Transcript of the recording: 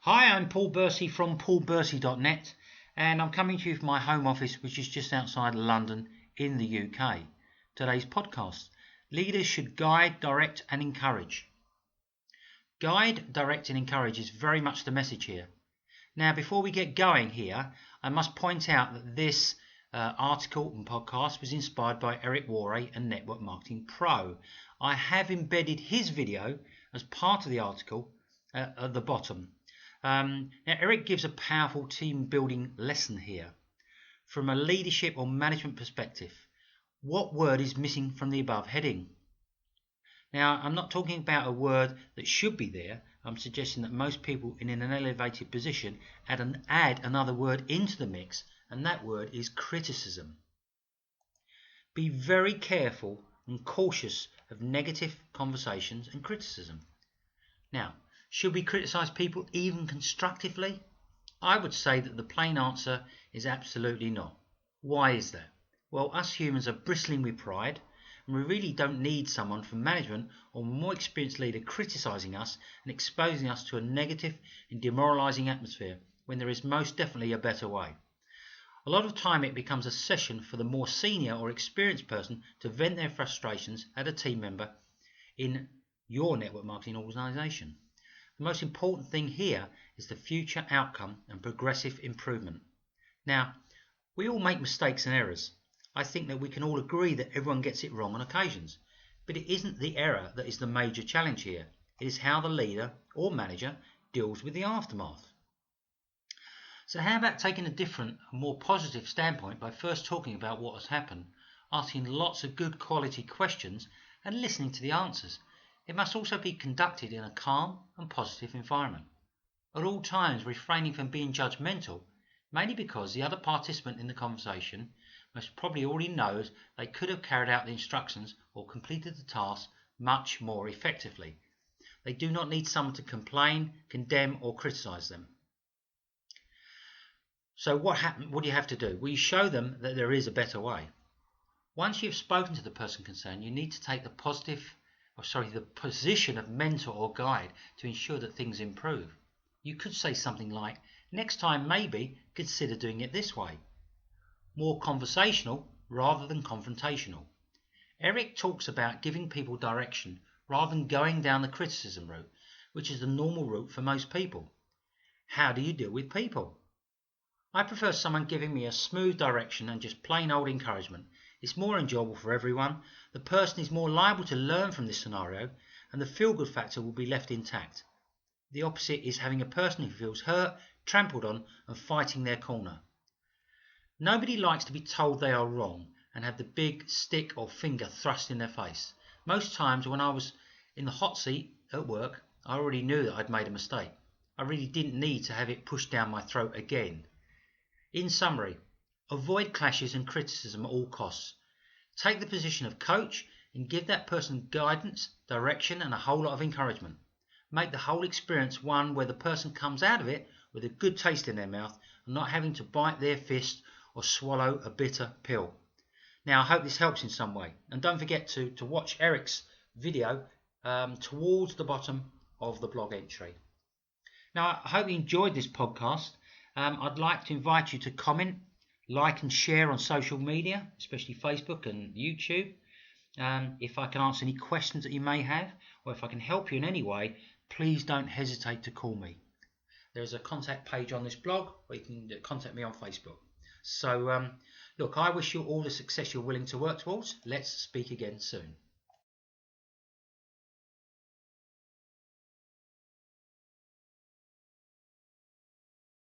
Hi, I'm Paul Bursey from paulbursey.net, and I'm coming to you from my home office, which is just outside London in the UK. Today's podcast: Leaders should guide, direct and encourage. Guide, direct and encourage is very much the message here. Now, before we get going here, I must point out that this article and podcast was inspired by Eric Worre and Network Marketing Pro. I have embedded his video as part of the article at the bottom. Now, Eric gives a powerful team building lesson here. From a leadership or management perspective, what word is missing from the above heading? Now, I'm not talking about a word that should be there. I'm suggesting that most people in an elevated position add another word into the mix, and that word is criticism. Be very careful and cautious of negative conversations and criticism. Now, should we criticise people even constructively? I would say that the plain answer is absolutely not. Why is that? Well, us humans are bristling with pride, and we really don't need someone from management or a more experienced leader criticising us and exposing us to a negative and demoralizing atmosphere when there is most definitely a better way. A lot of time it becomes a session for the more senior or experienced person to vent their frustrations at a team member in your network marketing organisation. The most important thing here is the future outcome and progressive improvement. Now, we all make mistakes and errors. I think that we can all agree that everyone gets it wrong on occasions, but it isn't the error that is the major challenge here. It is how the leader or manager deals with the aftermath. So how about taking a different, more positive standpoint by first talking about what has happened, asking lots of good quality questions and listening to the answers. It must also be conducted in a calm and positive environment. At all times refraining from being judgmental, mainly because the other participant in the conversation most probably already knows they could have carried out the instructions or completed the task much more effectively. They do not need someone to complain, condemn or criticise them. So what do you have to do? Well, you show them that there is a better way. Once you've spoken to the person concerned, you need to take the position of mentor or guide to ensure that things improve. You could say something like, next time maybe consider doing it this way. More conversational rather than confrontational. Eric talks about giving people direction rather than going down the criticism route, which is the normal route for most people. How do you deal with people? I prefer someone giving me a smooth direction and just plain old encouragement. It's more enjoyable for everyone, the person is more liable to learn from this scenario, and the feel-good factor will be left intact. The opposite is having a person who feels hurt, trampled on and fighting their corner. Nobody likes to be told they are wrong and have the big stick or finger thrust in their face. Most times when I was in the hot seat at work, I already knew that I'd made a mistake. I really didn't need to have it pushed down my throat again. In summary, avoid clashes and criticism at all costs. Take the position of coach and give that person guidance, direction and a whole lot of encouragement. Make the whole experience one where the person comes out of it with a good taste in their mouth and not having to bite their fist or swallow a bitter pill. Now, I hope this helps in some way. And don't forget to watch Eric's video towards the bottom of the blog entry. Now, I hope you enjoyed this podcast. I'd like to invite you to comment, like and share on social media, especially Facebook and YouTube. If I can answer any questions that you may have, or if I can help you in any way, please don't hesitate to call me. There's a contact page on this blog where you can contact me on Facebook. So, look, I wish you all the success you're willing to work towards. Let's speak again soon.